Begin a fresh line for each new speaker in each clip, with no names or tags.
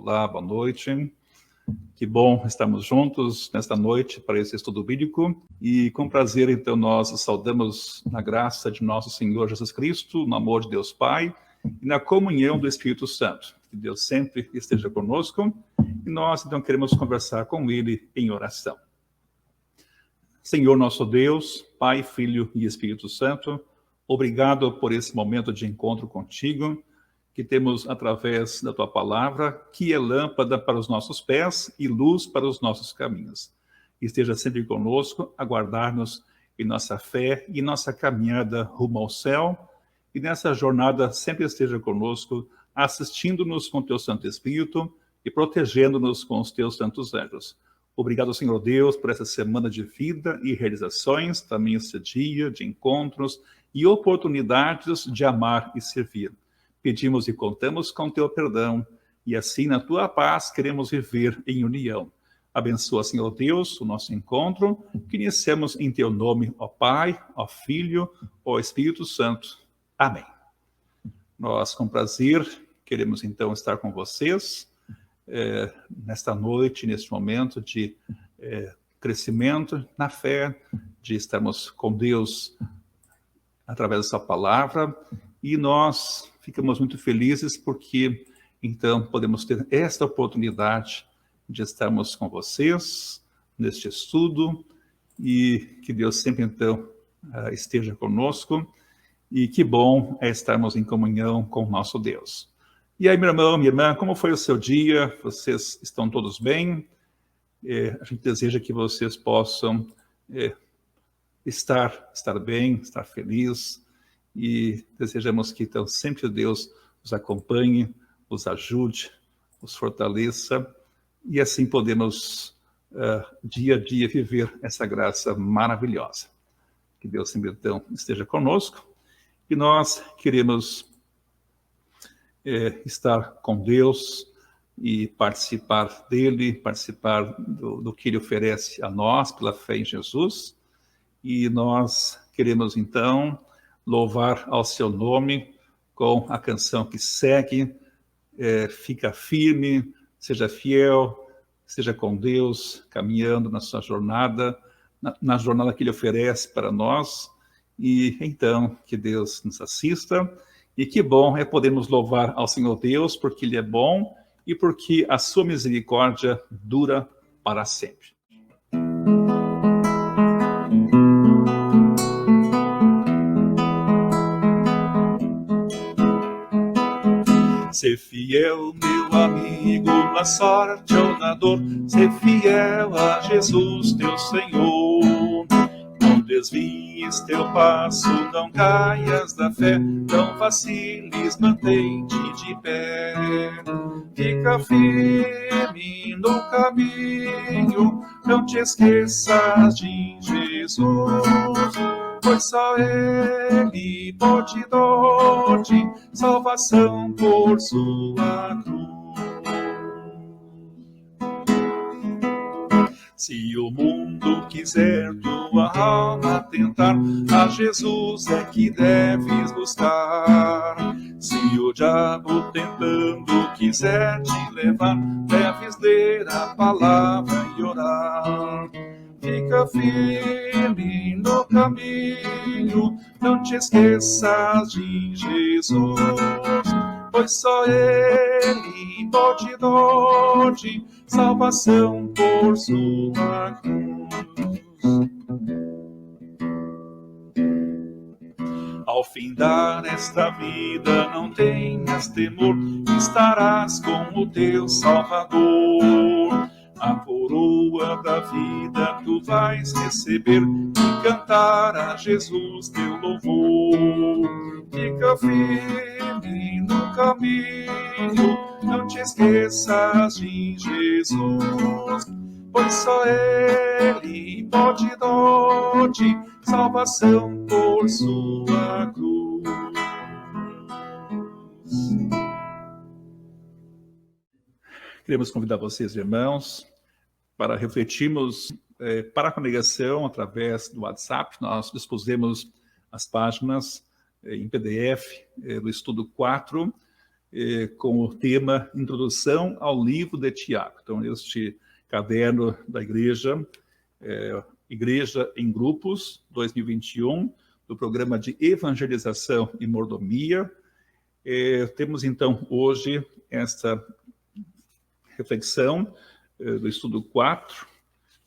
Olá, boa noite. Que bom estarmos juntos nesta noite para esse estudo bíblico. E com prazer, então, nós saudamos na graça de nosso Senhor Jesus Cristo, no amor de Deus Pai e na comunhão do Espírito Santo. Que Deus sempre esteja conosco e nós, então, queremos conversar com Ele em oração. Senhor nosso Deus, Pai, Filho e Espírito Santo, obrigado por esse momento de encontro contigo, que temos através da tua palavra, que é lâmpada para os nossos pés e luz para os nossos caminhos. Esteja sempre conosco, a guardar-nos em nossa fé e nossa caminhada rumo ao céu, e nessa jornada sempre esteja conosco, assistindo-nos com teu Santo Espírito e protegendo-nos com os teus santos anjos. Obrigado, Senhor Deus, por essa semana de vida e realizações, também esse dia de encontros e oportunidades de amar e servir. Pedimos e contamos com teu perdão, e assim, na tua paz, queremos viver em união. Abençoa, Senhor Deus, o nosso encontro, que iniciemos em teu nome, ó Pai, ó Filho, ó Espírito Santo. Amém. Nós, com prazer, queremos então estar com vocês nesta noite, neste momento de crescimento na fé, de estarmos com Deus através dessa palavra, e nós ficamos muito felizes porque, então, podemos ter esta oportunidade de estarmos com vocês neste estudo e que Deus sempre, então, esteja conosco e que bom é estarmos em comunhão com o nosso Deus. E aí, meu irmão, minha irmã, como foi o seu dia? Vocês estão todos bem? A gente deseja que vocês possam estar bem, estar feliz, e desejamos que, então, sempre Deus os acompanhe, os ajude, os fortaleça, e assim podemos, dia a dia, viver essa graça maravilhosa. Que Deus sempre, então, esteja conosco, e nós queremos estar com Deus e participar dele, participar do que ele oferece a nós pela fé em Jesus, e nós queremos, então, louvar ao seu nome com a canção que segue. Fica firme, seja fiel, seja com Deus, caminhando na sua jornada, na jornada que ele oferece para nós. E então, que Deus nos assista. E que bom é podermos louvar ao Senhor Deus, porque ele é bom e porque a sua misericórdia dura para sempre. Ser fiel, meu amigo, na sorte ou na dor, ser fiel a Jesus, teu Senhor. Não desvies teu passo, não caias da fé, não vaciles, mantém-te de pé. Fica firme no caminho, não te esqueças de Jesus, pois só Ele pode dar-te salvação por sua cruz. Se o mundo quiser tua alma tentar, a Jesus é que deves buscar. Se o diabo tentando quiser te levar, deves ler a palavra e orar. Fica firme no caminho, não te esqueças de Jesus, pois só Ele pode dar-te salvação por sua cruz. Ao findar esta vida, não tenhas temor, estarás com o teu Salvador. A coroa da vida tu vais receber e cantar a Jesus teu louvor. Fica firme no caminho, não te esqueças de Jesus, pois só Ele pode dar-te salvação por sua cruz. Queremos convidar vocês, irmãos, para refletirmos para a congregação através do WhatsApp. Nós dispusemos as páginas em PDF do estudo 4, com o tema Introdução ao Livro de Tiago. Então, este caderno da Igreja, Igreja em Grupos, 2021, do programa de Evangelização e Mordomia. Temos, então, hoje esta reflexão do estudo 4.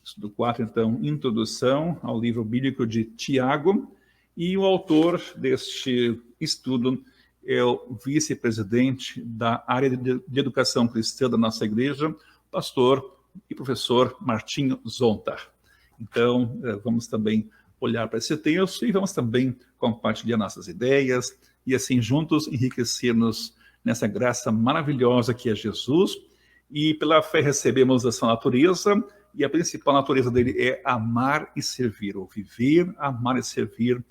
Estudo 4, então, Introdução ao Livro Bíblico de Tiago. E o autor deste estudo é o vice-presidente da área de educação cristã da nossa igreja, pastor e professor Martinho Zonta. Então, vamos também olhar para esse texto e vamos também compartilhar nossas ideias e assim juntos enriquecer-nos nessa graça maravilhosa que é Jesus. E pela fé recebemos a sua natureza, e a principal natureza dele é amar e servir, ou viver, amar e servir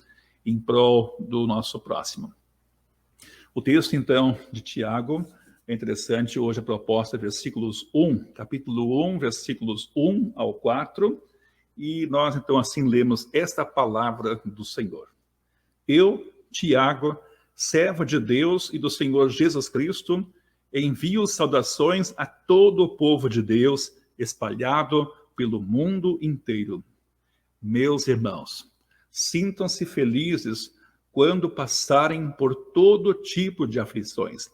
em prol do nosso próximo. O texto, então, de Tiago é interessante. Hoje a proposta é versículos 1, capítulo 1, versículos 1 ao 4, e nós, então, assim lemos esta palavra do Senhor. Eu, Tiago, servo de Deus e do Senhor Jesus Cristo, envio saudações a todo o povo de Deus espalhado pelo mundo inteiro. Meus irmãos, sintam-se felizes quando passarem por todo tipo de aflições,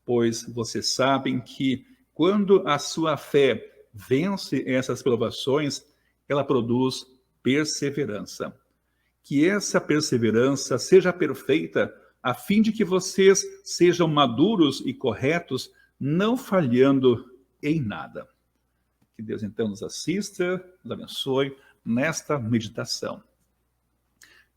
pois vocês sabem que quando a sua fé vence essas provações, ela produz perseverança. Que essa perseverança seja perfeita, a fim de que vocês sejam maduros e corretos, não falhando em nada. Que Deus, então, nos assista, nos abençoe nesta meditação.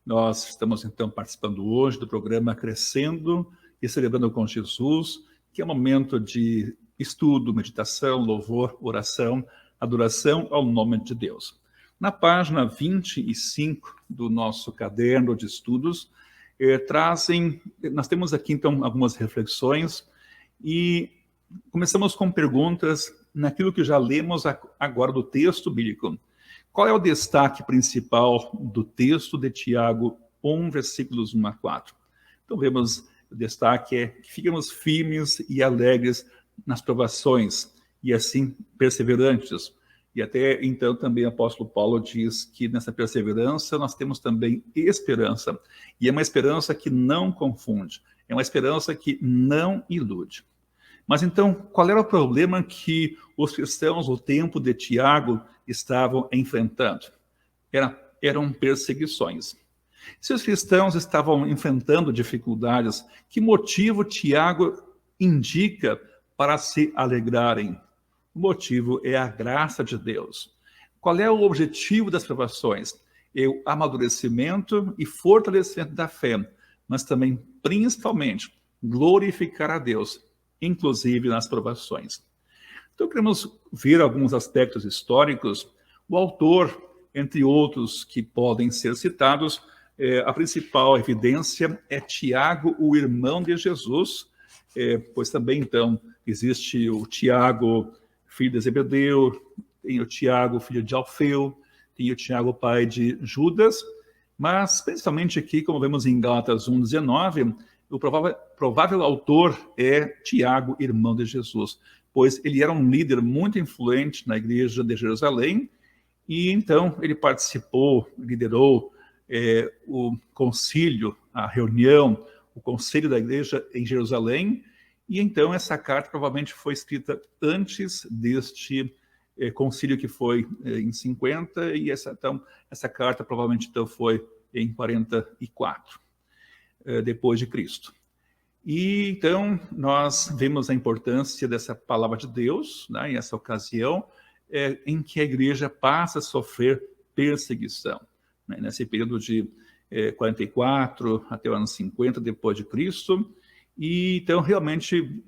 Nós estamos, então, participando hoje do programa Crescendo e Celebrando com Jesus, que é um momento de estudo, meditação, louvor, oração, adoração ao nome de Deus. Na página 25 do nosso caderno de estudos, nós temos aqui, então, algumas reflexões e começamos com perguntas naquilo que já lemos agora do texto bíblico. Qual é o destaque principal do texto de Tiago 1, versículos 1 a 4? Então, vemos o destaque é que ficamos firmes e alegres nas provações, e assim perseverantes. E até então também o apóstolo Paulo diz que nessa perseverança nós temos também esperança. E é uma esperança que não confunde, é uma esperança que não ilude. Mas então, qual era o problema que os cristãos no tempo de Tiago estavam enfrentando? Eram perseguições. Se os cristãos estavam enfrentando dificuldades, que motivo Tiago indica para se alegrarem? O motivo é a graça de Deus. Qual é o objetivo das provações? É o amadurecimento e fortalecimento da fé, mas também, principalmente, glorificar a Deus, inclusive nas provações. Então, queremos ver alguns aspectos históricos. O autor, entre outros que podem ser citados, a principal evidência é Tiago, o irmão de Jesus, pois também, então, existe o Tiago, filho de Zebedeu, tem o Tiago, filho de Alfeu, tem o Tiago, pai de Judas, mas, principalmente aqui, como vemos em Gálatas 1,19, o provável autor é Tiago, irmão de Jesus, pois ele era um líder muito influente na igreja de Jerusalém, e então ele participou, liderou o concílio, a reunião, o conselho da igreja em Jerusalém, e então essa carta provavelmente foi escrita antes deste concílio que foi em 50, e essa carta provavelmente então foi em 44. Depois de Cristo. E então nós vemos a importância dessa palavra de Deus, né, em essa ocasião, em que a igreja passa a sofrer perseguição, né, nesse período de 44 até o ano 50 depois de Cristo. E então realmente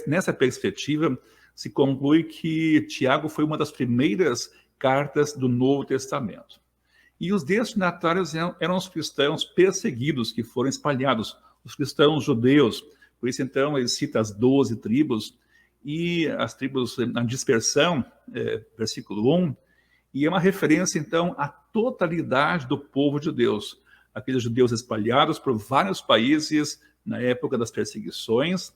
nessa perspectiva se conclui que Tiago foi uma das primeiras cartas do Novo Testamento. E os destinatários eram os cristãos perseguidos que foram espalhados, os cristãos judeus. Por isso, então, ele cita as 12 tribos, e as tribos na dispersão, versículo 1, e é uma referência, então, à totalidade do povo de Deus, aqueles judeus espalhados por vários países na época das perseguições,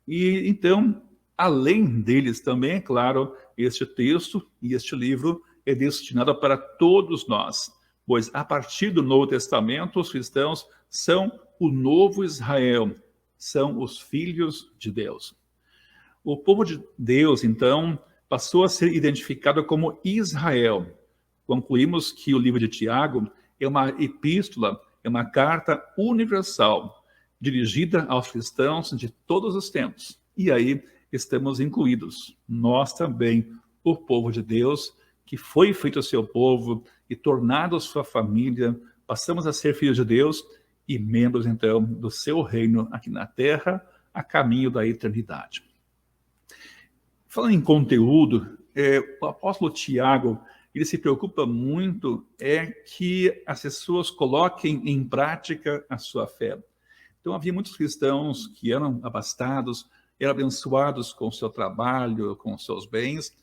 E então, além deles também, é claro, este texto e este livro é destinado para todos nós, pois a partir do Novo Testamento, os cristãos são o novo Israel, são os filhos de Deus. O povo de Deus, então, passou a ser identificado como Israel. Concluímos que o livro de Tiago é uma epístola, é uma carta universal, dirigida aos cristãos de todos os tempos. E aí estamos incluídos, nós também, o povo de Deus, que foi feito seu povo e tornado sua família, passamos a ser filhos de Deus e membros, então, do seu reino aqui na terra, a caminho da eternidade. Falando em conteúdo, o apóstolo Tiago, ele se preocupa muito que as pessoas coloquem em prática a sua fé. Então, havia muitos cristãos que eram abastados, eram abençoados com o seu trabalho, com os seus bens,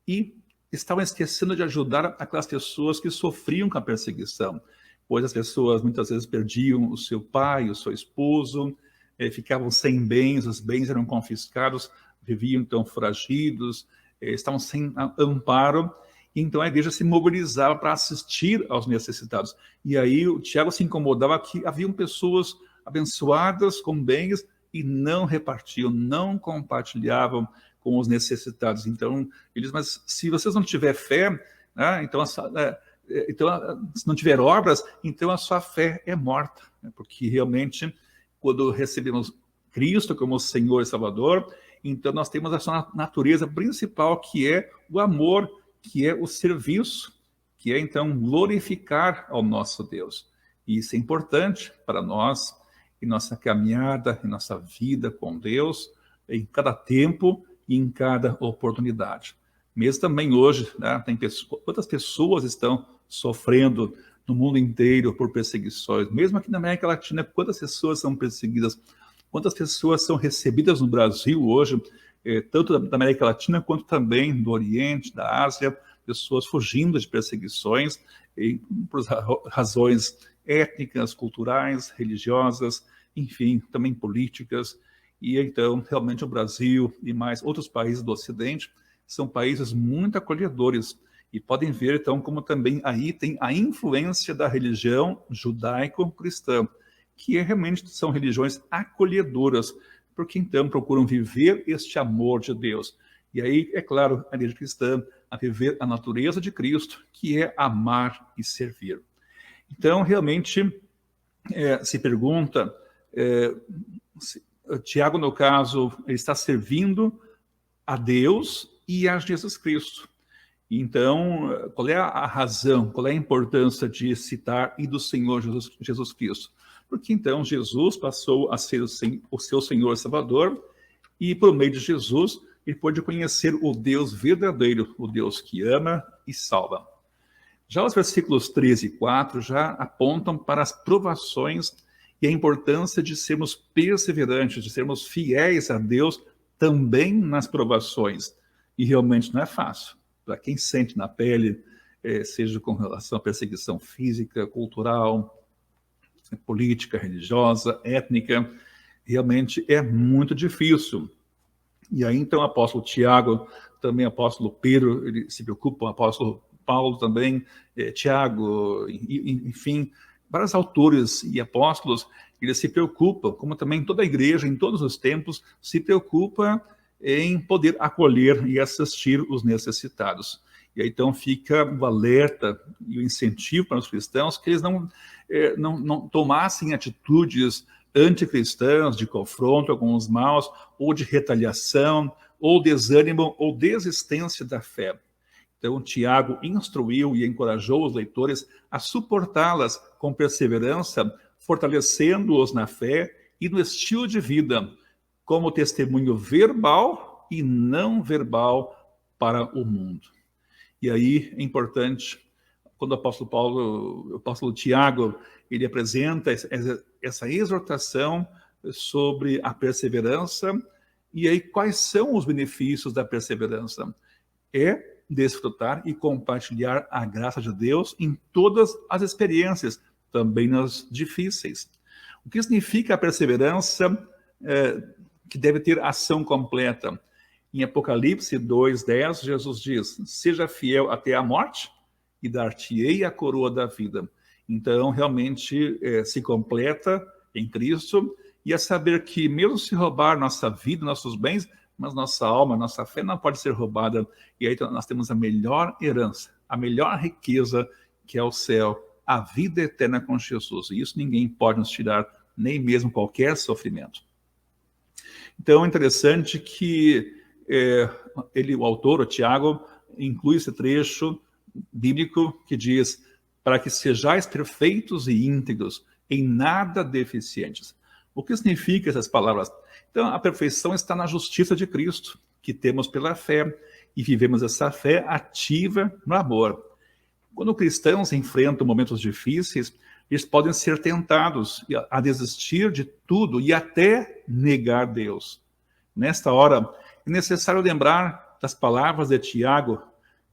e estavam esquecendo de ajudar aquelas pessoas que sofriam com a perseguição, pois as pessoas muitas vezes perdiam o seu pai, o seu esposo, ficavam sem bens, os bens eram confiscados, viviam então foragidos, estavam sem amparo. Então a igreja se mobilizava para assistir aos necessitados. E aí o Tiago se incomodava que haviam pessoas abençoadas com bens e não repartiam, não compartilhavam com os necessitados. Então ele diz, mas se vocês não tiverem fé, né, então se não tiver obras, então a sua fé é morta. Né, porque realmente, quando recebemos Cristo como Senhor e Salvador, então nós temos a sua natureza principal, que é o amor, que é o serviço, que é então glorificar ao nosso Deus. E isso é importante para nós, em nossa caminhada, em nossa vida com Deus, em cada tempo e em cada oportunidade. Mesmo também hoje, né, quantas pessoas estão sofrendo no mundo inteiro por perseguições, mesmo aqui na América Latina, quantas pessoas são perseguidas, quantas pessoas são recebidas no Brasil hoje, tanto da América Latina quanto também do Oriente, da Ásia, pessoas fugindo de perseguições por razões étnicas, culturais, religiosas, enfim, também políticas. E então, realmente, o Brasil e mais outros países do Ocidente são países muito acolhedores. E podem ver, então, como também aí tem a influência da religião judaico-cristã, que realmente são religiões acolhedoras, porque então procuram viver este amor de Deus. E aí, é claro, a igreja cristã a viver a natureza de Cristo, que é amar e servir. Então, realmente, se pergunta, Tiago, no caso, ele está servindo a Deus e a Jesus Cristo. Então, qual é a razão, qual é a importância de citar e do Senhor Jesus Cristo? Porque então Jesus passou a ser o seu Senhor e Salvador, e por meio de Jesus ele pôde conhecer o Deus verdadeiro, o Deus que ama e salva. Já os versículos 13 e 4 já apontam para as provações e a importância de sermos perseverantes, de sermos fiéis a Deus também nas provações. E realmente não é fácil. Para quem sente na pele, seja com relação à perseguição física, cultural, política, religiosa, étnica, realmente é muito difícil. E aí, então, o apóstolo Tiago, também o apóstolo Pedro, ele se preocupa, o apóstolo Paulo também, Tiago, enfim, vários autores e apóstolos, eles se preocupam, como também toda a igreja, em todos os tempos, se preocupa em poder acolher e assistir os necessitados. E aí, então, fica o alerta e o incentivo para os cristãos que eles não tomassem atitudes anticristãs, de confronto com os maus, ou de retaliação, ou desânimo, ou desistência da fé. Então, Tiago instruiu e encorajou os leitores a suportá-las com perseverança, fortalecendo-os na fé e no estilo de vida, como testemunho verbal e não verbal para o mundo. E aí é importante, quando o apóstolo Tiago, ele apresenta essa exortação sobre a perseverança, e aí quais são os benefícios da perseverança? É desfrutar e compartilhar a graça de Deus em todas as experiências, também nas difíceis. O que significa a perseverança que deve ter ação completa. Em Apocalipse 2:10, Jesus diz: seja fiel até a morte e dar-te-ei a coroa da vida. Então, realmente, se completa em Cristo, e é saber que, mesmo se roubar nossa vida, nossos bens, mas nossa alma, nossa fé não pode ser roubada. E aí nós temos a melhor herança, a melhor riqueza, que é o céu, a vida eterna com Jesus. E isso ninguém pode nos tirar, nem mesmo qualquer sofrimento. Então, é interessante que o autor, o Tiago, inclui esse trecho bíblico que diz: para que sejais perfeitos e íntegros, em nada deficientes. O que significa essas palavras? Então, a perfeição está na justiça de Cristo, que temos pela fé, e vivemos essa fé ativa no amor. Quando cristãos enfrentam momentos difíceis, eles podem ser tentados a desistir de tudo e até negar Deus. Nesta hora, é necessário lembrar das palavras de Tiago.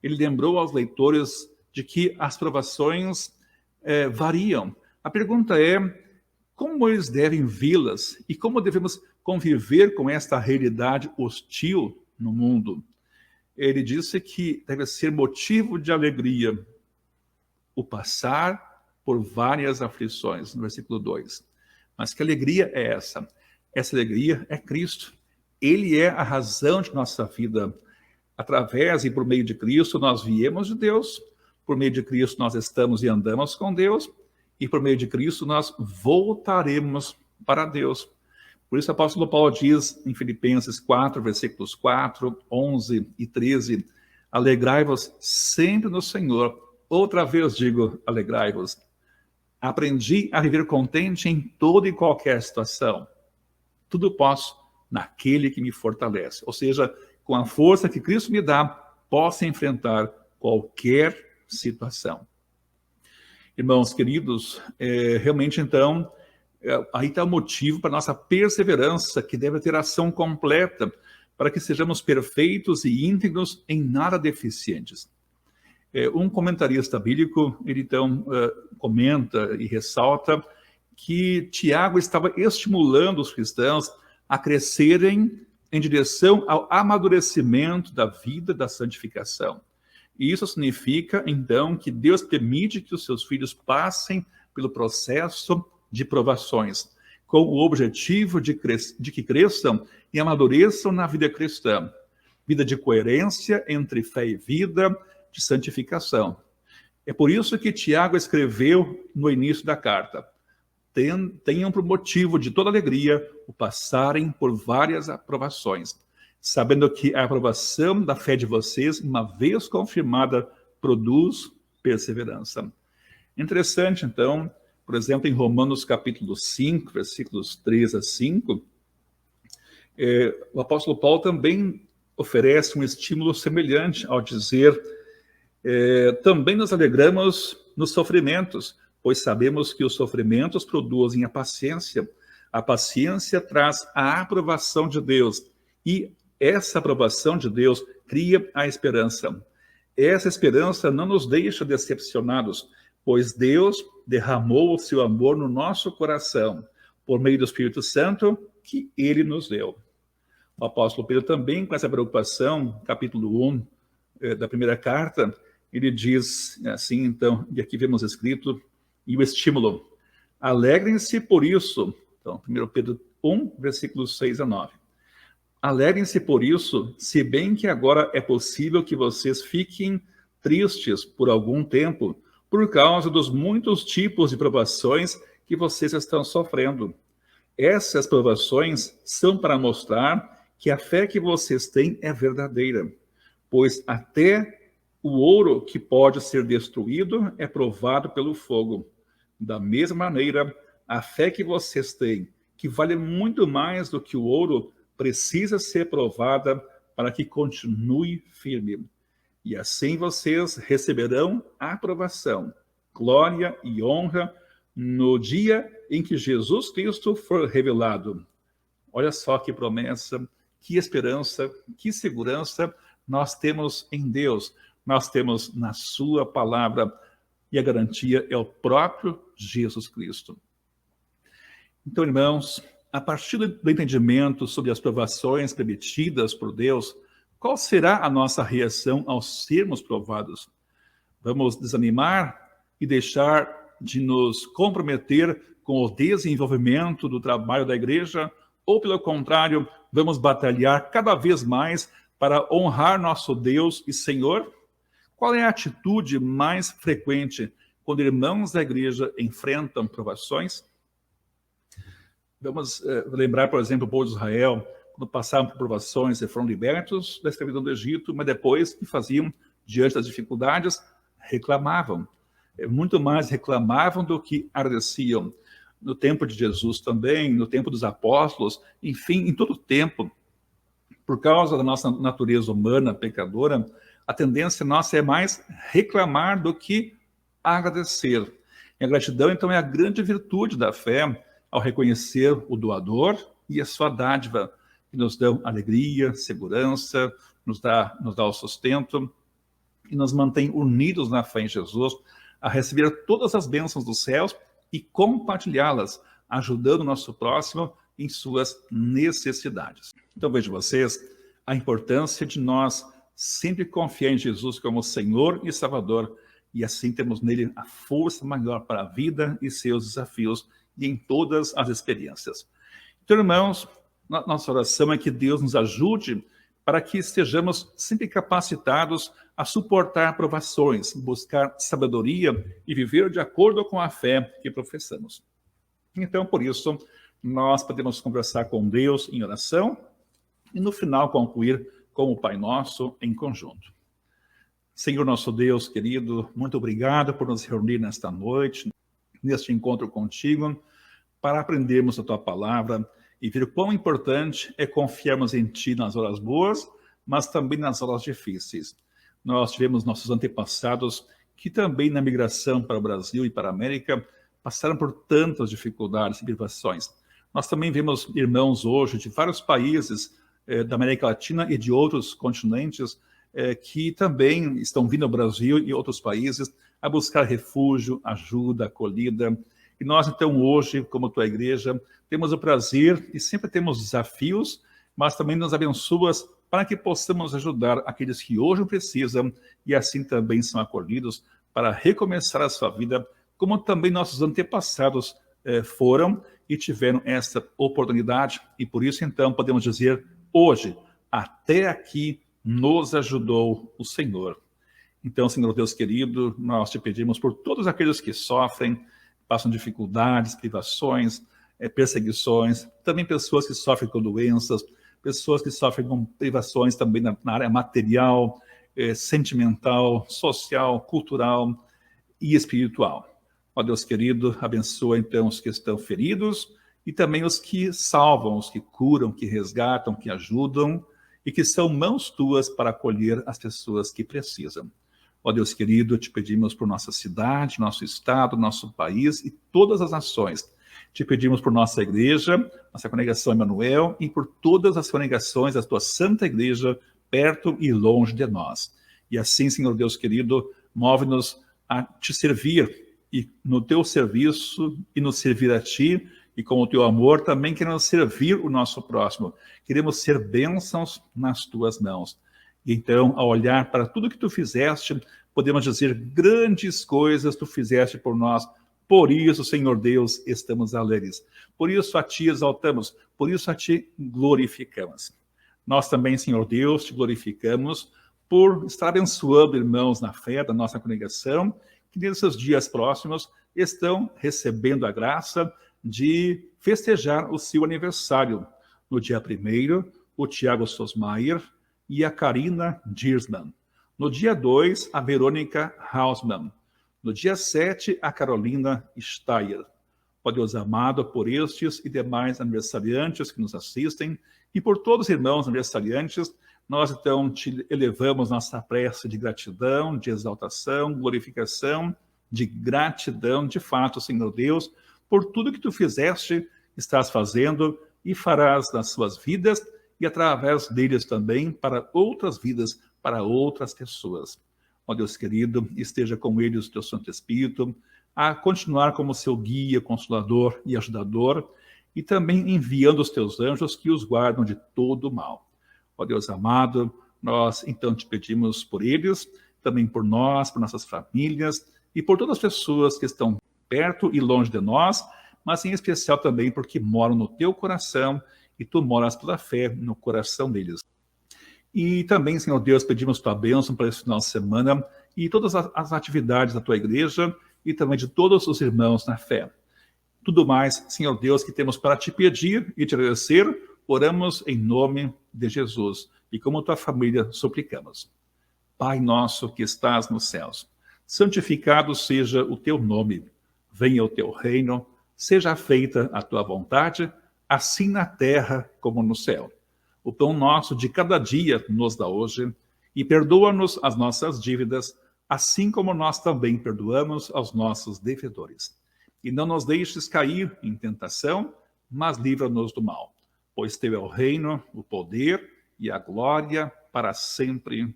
Ele lembrou aos leitores de que as provações variam. A pergunta é: como eles devem vê-las e como devemos conviver com esta realidade hostil no mundo? Ele disse que deve ser motivo de alegria o passar por várias aflições, no versículo 2. Mas que alegria é essa? Essa alegria é Cristo. Ele é a razão de nossa vida. Através e por meio de Cristo nós viemos de Deus, por meio de Cristo nós estamos e andamos com Deus, e por meio de Cristo nós voltaremos para Deus. Por isso o apóstolo Paulo diz em Filipenses 4, versículos 4, 11 e 13, alegrai-vos sempre no Senhor. Outra vez digo, alegrai-vos. Aprendi a viver contente em toda e qualquer situação. Tudo posso naquele que me fortalece. Ou seja, com a força que Cristo me dá, posso enfrentar qualquer situação. Irmãos queridos, realmente então, aí está o motivo para a nossa perseverança, que deve ter ação completa, para que sejamos perfeitos e íntegros, em nada deficientes. Um comentarista bíblico, ele então comenta e ressalta que Tiago estava estimulando os cristãos a crescerem em direção ao amadurecimento da vida da santificação. E isso significa, então, que Deus permite que os seus filhos passem pelo processo de provações, com o objetivo de que cresçam e amadureçam na vida cristã. Vida de coerência entre fé e vida, de santificação. É por isso que Tiago escreveu no início da carta: tenham por motivo de toda alegria o passarem por várias aprovações, sabendo que a aprovação da fé de vocês, uma vez confirmada, produz perseverança. Interessante, então, por exemplo, em Romanos capítulo 5, versículos 3 a 5, o apóstolo Paulo também oferece um estímulo semelhante ao dizer: também nos alegramos nos sofrimentos, pois sabemos que os sofrimentos produzem a paciência traz a aprovação de Deus, e essa aprovação de Deus cria a esperança. Essa esperança não nos deixa decepcionados, pois Deus derramou o seu amor no nosso coração, por meio do Espírito Santo que Ele nos deu. O apóstolo Pedro também, com essa preocupação, capítulo 1 da primeira carta, ele diz assim, então, e aqui vemos escrito, e o estímulo: alegrem-se por isso. Então, 1 Pedro 1, versículos 6 a 9. Alegrem-se por isso, se bem que agora é possível que vocês fiquem tristes por algum tempo, por causa dos muitos tipos de provações que vocês estão sofrendo. Essas provações são para mostrar que a fé que vocês têm é verdadeira, pois até o ouro que pode ser destruído é provado pelo fogo. Da mesma maneira, a fé que vocês têm, que vale muito mais do que o ouro, precisa ser provada para que continue firme. E assim vocês receberão a aprovação, glória e honra no dia em que Jesus Cristo for revelado. Olha só que promessa, que esperança, que segurança nós temos em Deus. Nós temos na sua palavra, e a garantia é o próprio Jesus Cristo. Então, irmãos, a partir do entendimento sobre as provações permitidas por Deus, qual será a nossa reação ao sermos provados? Vamos desanimar e deixar de nos comprometer com o desenvolvimento do trabalho da igreja? Ou, pelo contrário, vamos batalhar cada vez mais para honrar nosso Deus e Senhor? Qual é a atitude mais frequente quando irmãos da igreja enfrentam provações? Vamos lembrar, por exemplo, o povo de Israel, quando passaram por provações e foram libertos da escravidão do Egito, mas depois o que faziam diante das dificuldades? Reclamavam. Muito mais reclamavam do que agradeciam. No tempo de Jesus também, no tempo dos apóstolos, enfim, em todo o tempo, por causa da nossa natureza humana pecadora, a tendência nossa é mais reclamar do que agradecer. E a gratidão, então, é a grande virtude da fé, ao reconhecer o doador e a sua dádiva, que nos dão alegria, segurança, nos dá o sustento e nos mantém unidos na fé em Jesus, a receber todas as bênçãos dos céus e compartilhá-las, ajudando o nosso próximo em suas necessidades. Então, vejo vocês a importância de nós sempre confiar em Jesus como Senhor e Salvador, e assim temos nele a força maior para a vida e seus desafios e em todas as experiências. Então, irmãos, nossa oração é que Deus nos ajude para que estejamos sempre capacitados a suportar provações, buscar sabedoria e viver de acordo com a fé que professamos. Então, por isso, nós podemos conversar com Deus em oração e, no final, concluir com o Pai Nosso em conjunto. Senhor nosso Deus querido, muito obrigado por nos reunir nesta noite, neste encontro contigo, para aprendermos a Tua Palavra e ver quão importante é confiarmos em Ti nas horas boas, mas também nas horas difíceis. Nós tivemos nossos antepassados que também na migração para o Brasil e para a América passaram por tantas dificuldades e privações. Nós também vemos irmãos hoje de vários países da América Latina e de outros continentes que também estão vindo ao Brasil e outros países a buscar refúgio, ajuda, acolhida. E nós, então, hoje, como tua igreja, temos o prazer e sempre temos desafios, mas também nos abençoas para que possamos ajudar aqueles que hoje precisam e assim também são acolhidos para recomeçar a sua vida, como também nossos antepassados foram e tiveram essa oportunidade. E por isso, então, podemos dizer hoje, até aqui nos ajudou o Senhor. Então, Senhor Deus querido, nós te pedimos por todos aqueles que sofrem, passam dificuldades, privações, perseguições, também pessoas que sofrem com doenças, pessoas que sofrem com privações também na área material, sentimental, social, cultural e espiritual. Ó Deus querido, abençoa então os que estão feridos e também os que salvam, os que curam, que resgatam, que ajudam e que são mãos tuas para acolher as pessoas que precisam. Ó Deus querido, te pedimos por nossa cidade, nosso estado, nosso país e todas as nações. Te pedimos por nossa igreja, nossa congregação Emanuel e por todas as congregações da tua santa igreja, perto e longe de nós. E assim, Senhor Deus querido, move-nos a te servir e no teu serviço e nos servir a ti e com o teu amor também queremos servir o nosso próximo. Queremos ser bênçãos nas tuas mãos. E então, ao olhar para tudo que tu fizeste, podemos dizer grandes coisas tu fizeste por nós. Por isso, Senhor Deus, estamos alegres. Por isso a ti exaltamos. Por isso a ti glorificamos. Nós também, Senhor Deus, te glorificamos por estar abençoando irmãos na fé da nossa congregação, que nesses dias próximos estão recebendo a graça de festejar o seu aniversário. No dia 1º, o Tiago Sosmaier e a Karina Dirsman. No dia 2, a Verônica Hausmann. No dia 7, a Carolina Steyer. Ó Deus amado, por estes e demais aniversariantes que nos assistem e por todos os irmãos aniversariantes, nós então te elevamos nossa prece de gratidão, de exaltação, glorificação, de gratidão, de fato, Senhor Deus, por tudo que tu fizeste, estás fazendo e farás nas suas vidas e através deles também para outras vidas, para outras pessoas. Ó Deus querido, esteja com eles o teu Santo Espírito, a continuar como seu guia, consolador e ajudador, e também enviando os teus anjos que os guardam de todo o mal. Ó Deus amado, nós então te pedimos por eles, também por nós, por nossas famílias e por todas as pessoas que estão perto e longe de nós, mas em especial também porque moram no teu coração e tu moras pela fé no coração deles. E também, Senhor Deus, pedimos tua bênção para esse final de semana e todas as atividades da tua igreja e também de todos os irmãos na fé. Tudo mais, Senhor Deus, que temos para te pedir e te agradecer, oramos em nome de Jesus e como tua família suplicamos. Pai nosso que estás nos céus, santificado seja o teu nome, venha o teu reino, seja feita a tua vontade, assim na terra como no céu. O pão nosso de cada dia nos dá hoje, e perdoa-nos as nossas dívidas, assim como nós também perdoamos aos nossos devedores. E não nos deixes cair em tentação, mas livra-nos do mal. Pois teu é o reino, o poder e a glória para sempre.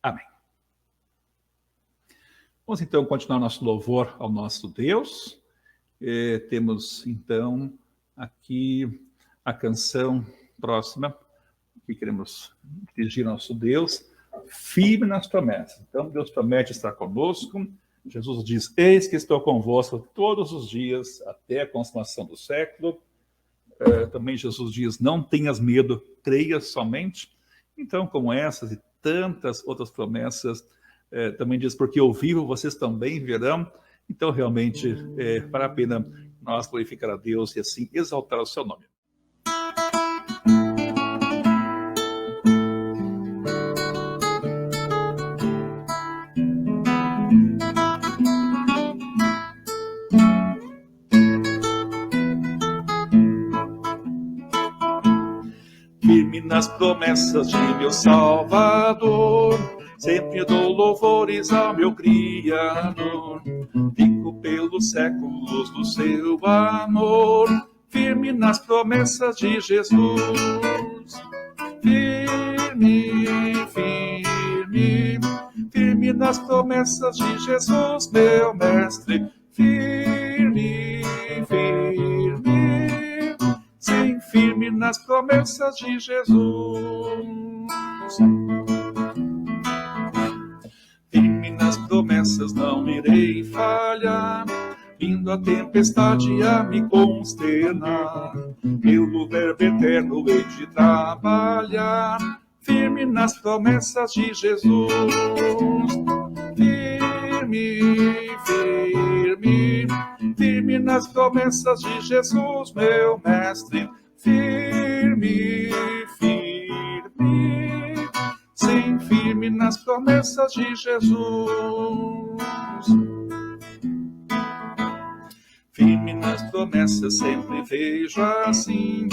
Amém. Vamos então continuar nosso louvor ao nosso Deus. Temos então aqui a canção próxima que queremos dirigir ao nosso Deus, firme nas promessas. Então Deus promete estar conosco. Jesus diz, eis que estou convosco todos os dias até a consumação do século. Também Jesus diz, não tenhas medo, creia somente. Então, como essas e tantas outras promessas, também diz, porque eu vivo, vocês também verão. Então, realmente, vale a pena nós glorificar a Deus e assim exaltar o seu nome. Firme nas promessas de meu Salvador, sempre dou louvores ao meu Criador. Fico pelos séculos do seu amor, firme nas promessas de Jesus. Firme, firme, firme nas promessas de Jesus, meu Mestre. Firme, firme, sim, firme nas promessas de Jesus. Firme nas promessas, não irei falhar, vindo a tempestade a me consternar. Eu no verbo eterno hei de trabalhar, firme nas promessas de Jesus. Firme, firme, firme nas promessas de Jesus, meu Mestre. Firme, firme, sim, firme nas promessas de Jesus. Firme nas promessas, sempre vejo assim,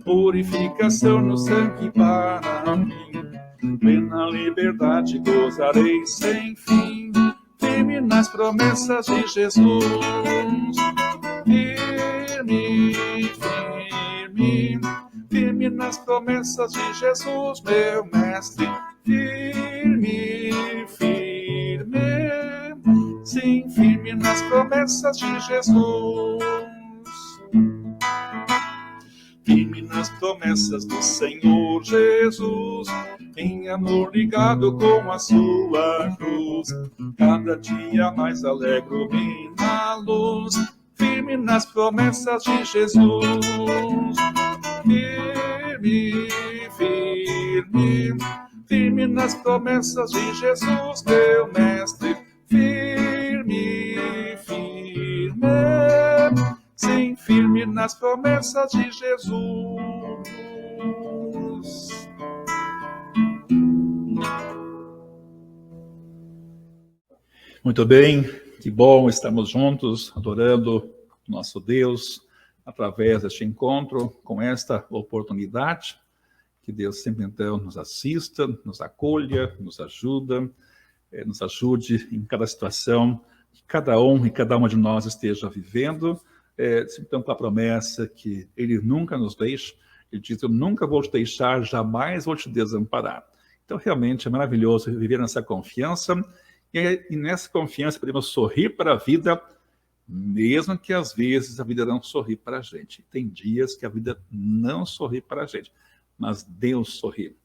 purificação no sangue para mim. Plena liberdade gozarei sem fim, firme nas promessas de Jesus. Firme, firme, firme nas promessas de Jesus, meu Mestre. Firme, firme, sim, firme nas promessas de Jesus. Firme nas promessas do Senhor Jesus, em amor ligado com a sua cruz. Cada dia mais alegro-me na luz, firme nas promessas de Jesus. Firme, firme, firme nas promessas de Jesus, meu Mestre. Firme, firme, sim, firme nas promessas de Jesus. Muito bem, que bom, estamos juntos, adorando nosso Deus, através deste encontro, com esta oportunidade. Que Deus sempre, então, nos assista, nos acolha, nos ajuda, nos ajude em cada situação que cada um e cada uma de nós esteja vivendo, então com a promessa que Ele nunca nos deixa. Ele diz, eu nunca vou te deixar, jamais vou te desamparar. Então, realmente, é maravilhoso viver nessa confiança, e nessa confiança podemos sorrir para a vida, mesmo que às vezes a vida não sorri para a gente. Tem dias que a vida não sorri para a gente, mas Deus sorri.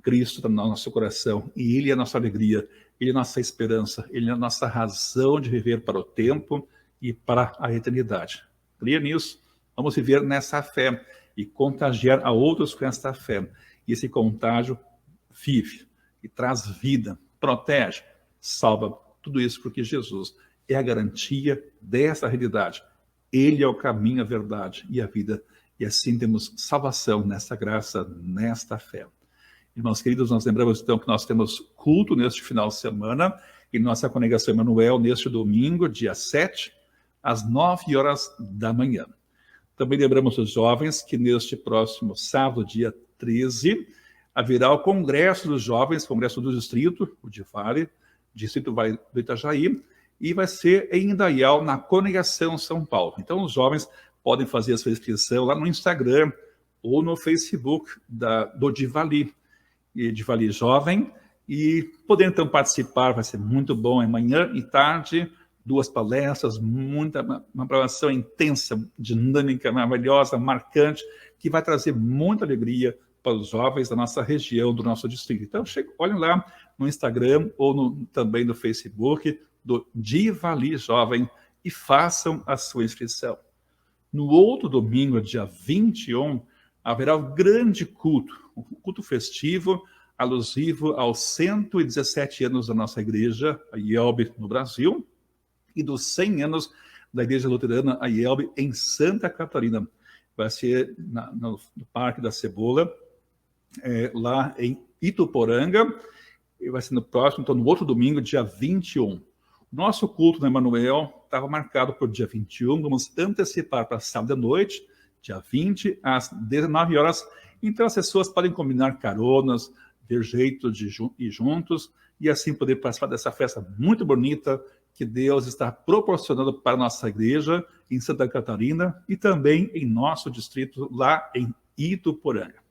Cristo está no nosso coração e Ele é a nossa alegria, Ele é a nossa esperança, Ele é a nossa razão de viver para o tempo e para a eternidade. Creia nisso, vamos viver nessa fé e contagiar a outros com essa fé. E esse contágio vive e traz vida, protege, salva, tudo isso porque Jesus é a garantia dessa realidade. Ele é o caminho, a verdade e a vida. E assim temos salvação nessa graça, nesta fé. Irmãos queridos, nós lembramos então que nós temos culto neste final de semana em nossa congregação Emanuel neste domingo, dia 7, às 9 horas da manhã. Também lembramos os jovens que neste próximo sábado, dia 13, haverá o Congresso dos Jovens, Congresso do Distrito, o DIVALE, Distrito Vale do Itajaí, e vai ser em Indaial, na Congregação São Paulo. Então os jovens podem fazer a sua inscrição lá no Instagram ou no Facebook do DIVALE, DIVALE Jovem, e poder então participar, vai ser muito bom, é manhã e tarde, 2 palestras, uma programação intensa, dinâmica, maravilhosa, marcante, que vai trazer muita alegria para os jovens da nossa região, do nosso distrito. Então, olhem lá no Instagram ou também no Facebook do DIVALE Jovem e façam a sua inscrição. No outro domingo, dia 21, haverá o grande culto, um culto festivo, alusivo aos 117 anos da nossa igreja, a IELB, no Brasil, e dos 100 anos da Igreja Luterana, a IELB, em Santa Catarina. Vai ser no Parque da Cebola, lá em Ituporanga, e vai ser no próximo, então no outro domingo, dia 21. Nosso culto no Emanuel estava marcado para o dia 21, vamos antecipar para sábado à noite, dia 20, às 19 horas. Então as pessoas podem combinar caronas, ver jeito de ir juntos, e assim poder participar dessa festa muito bonita, que Deus está proporcionando para a nossa igreja em Santa Catarina e também em nosso distrito, lá em Ituporanga.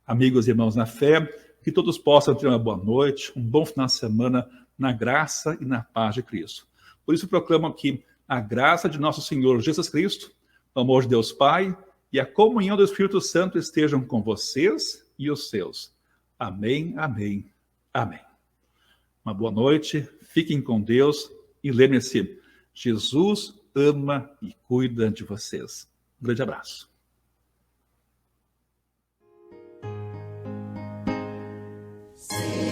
Amigos e irmãos na fé, que todos possam ter uma boa noite, um bom final de semana na graça e na paz de Cristo. Por isso proclamo aqui a graça de nosso Senhor Jesus Cristo, o amor de Deus Pai e a comunhão do Espírito Santo estejam com vocês e os seus. Amém, amém, amém. Uma boa noite, fiquem com Deus. E lembre-se, Jesus ama e cuida de vocês. Um grande abraço.
Sim.